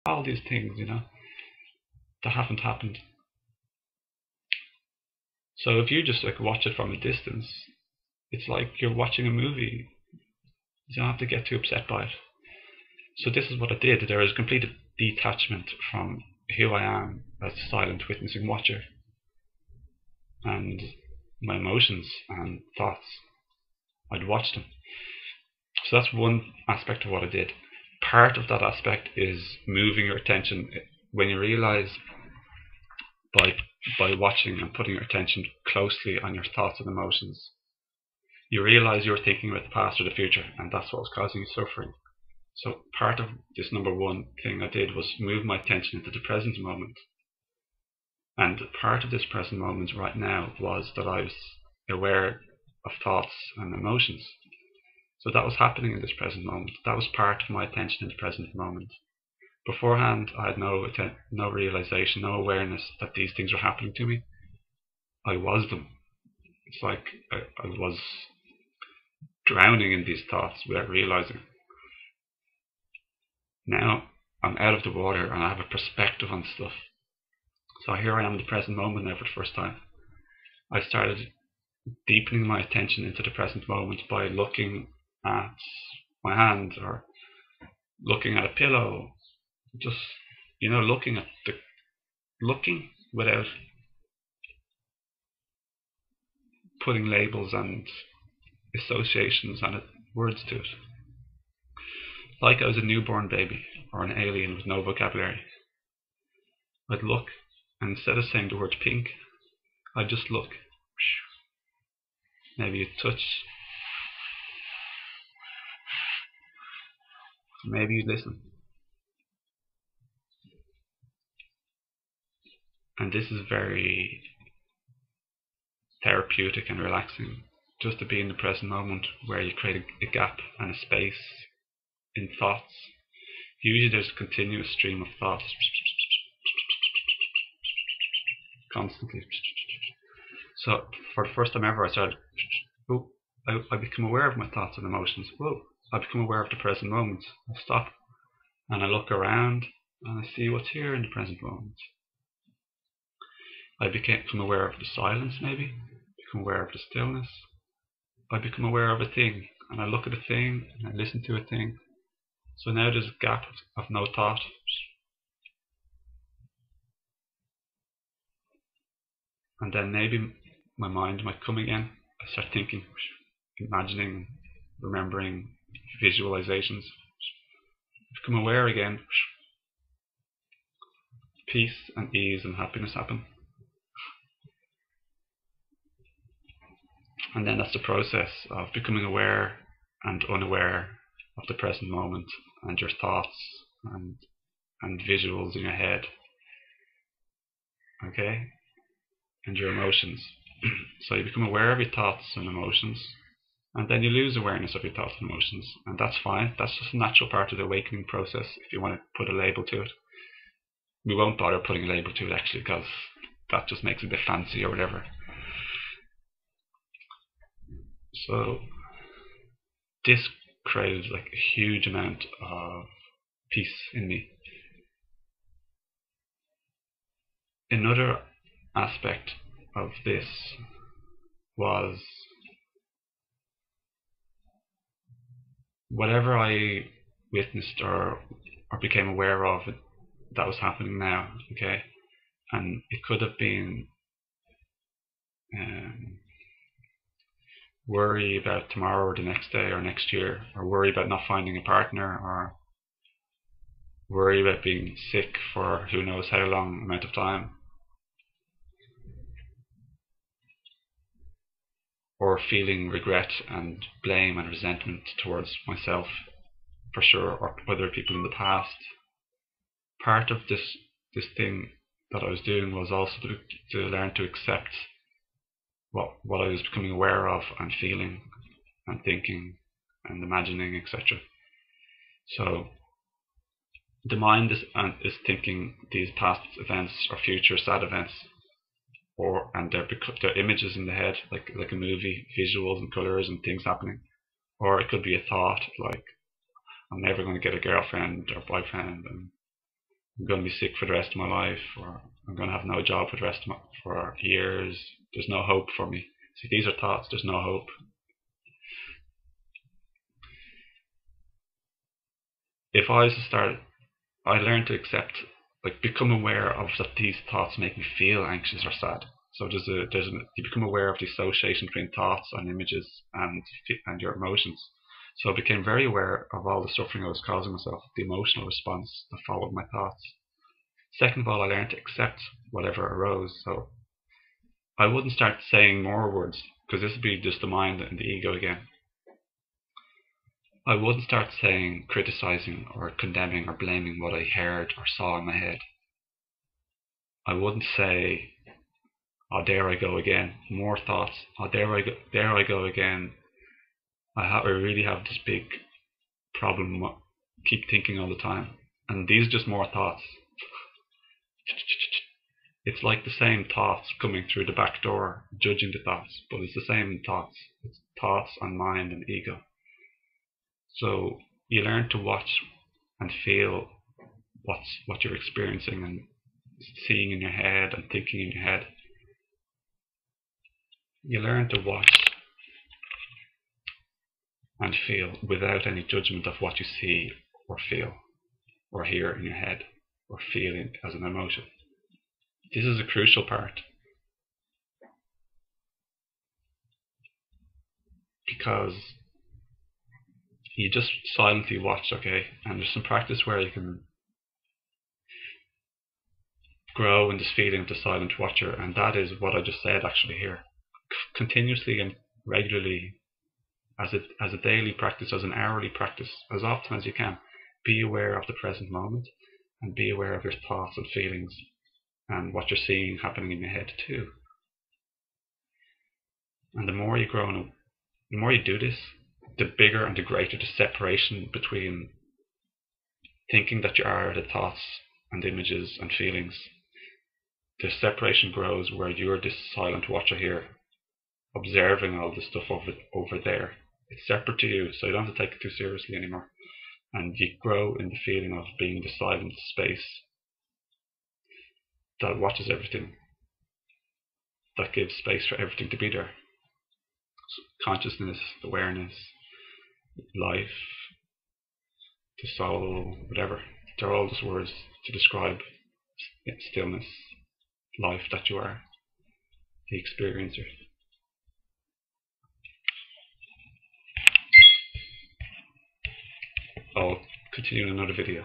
all these things, that haven't happened. So if you just like watch it from a distance, it's like you're watching a movie. You don't have to get too upset by it. So this is what I did. There is complete detachment from who I am as a silent witnessing watcher and my emotions and thoughts. I'd watch them. So that's one aspect of what I did. Part of that aspect is moving your attention. When you realize by watching and putting your attention closely on your thoughts and emotions, you realize you're thinking about the past or the future, and that's what was causing you suffering. So part of this number one thing I did was move my attention into the present moment. And part of this present moment right now was that I was aware of thoughts and emotions. So that was happening in this present moment. That was part of my attention in the present moment. Beforehand, I had no realization, no awareness that these things were happening to me. I was them. It's like I was drowning in these thoughts without realizing. Now I'm out of the water and I have a perspective on stuff. So here I am in the present moment now for the first time. I started deepening my attention into the present moment by looking at my hand or looking at a pillow. Just, looking without putting labels and associations and words to it. Like I was a newborn baby or an alien with no vocabulary. I'd look, and instead of saying the word pink, I'd just look. Maybe you'd touch. Maybe you'd listen. And this is very therapeutic and relaxing, just to be in the present moment where you create a gap and a space in thoughts. Usually there's a continuous stream of thoughts constantly. So for the first time ever I started, I become aware of my thoughts and emotions. I become aware of the present moment. I stop and I look around and I see what's here in the present moment. I become aware of the silence, maybe, become aware of the stillness. I become aware of a thing and I look at a thing and I listen to a thing. So now there's a gap of no thought. And then maybe my mind might come again. I start thinking, imagining, remembering, visualizations. Become aware again. Peace and ease and happiness happen. And then that's the process of becoming aware and unaware of the present moment and your thoughts and visuals in your head. Okay? And your emotions. So you become aware of your thoughts and emotions, and then you lose awareness of your thoughts and emotions, and that's fine. That's just a natural part of the awakening process if you want to put a label to it. We won't bother putting a label to it actually, because that just makes it a bit fancy or whatever. So this created like a huge amount of peace in me. Another aspect of this was whatever I witnessed or became aware of that was happening now, okay? And it could have been worry about tomorrow or the next day or next year, or worry about not finding a partner, or worry about being sick for who knows how long amount of time, or feeling regret and blame and resentment towards myself for sure, or other people in the past. Part of this thing that I was doing was also to learn to accept what I was becoming aware of and feeling and thinking and imagining, etc. So the mind is thinking these past events or future sad events, and they're images in the head, like a movie, visuals and colours and things happening. Or it could be a thought like, I'm never going to get a girlfriend or boyfriend, and I'm going to be sick for the rest of my life, or I'm going to have no job for the rest of for years. There's no hope for me. See, these are thoughts. There's no hope. If I was to start, I learned to accept, like, become aware of that these thoughts make me feel anxious or sad. So you become aware of the association between thoughts and images and your emotions. So I became very aware of all the suffering I was causing myself, the emotional response that followed my thoughts. Second of all, I learned to accept whatever arose. So I wouldn't start saying more words, because this would be just the mind and the ego again. I wouldn't start saying, criticizing or condemning or blaming what I heard or saw in my head. I wouldn't say, oh, there I go again, more thoughts, oh, there I go again. I really have this big problem, keep thinking all the time. And these are just more thoughts. It's like the same thoughts coming through the back door, judging the thoughts, but it's the same thoughts. It's thoughts and mind and ego. So you learn to watch and feel what you're experiencing and seeing in your head and thinking in your head. You learn to watch and feel without any judgment of what you see or feel or hear in your head or feeling as an emotion. This is a crucial part, because you just silently watch, okay? And there's some practice where you can grow in this feeling of the silent watcher, and that is what I just said actually here. Continuously and regularly, as a daily practice, as an hourly practice, as often as you can, be aware of the present moment and be aware of your thoughts and feelings and what you're seeing happening in your head too. And the more you grow and the more you do this, the bigger and the greater the separation between thinking that you are the thoughts and images and feelings. The separation grows where you're this silent watcher here, observing all this stuff over there. It's separate to you, so you don't have to take it too seriously anymore. And you grow in the feeling of being the silent space that watches everything, that gives space for everything to be there. Consciousness, awareness, life, the soul, whatever. They're all just words to describe stillness, life that you are, the experiencer. I'll continue in another video.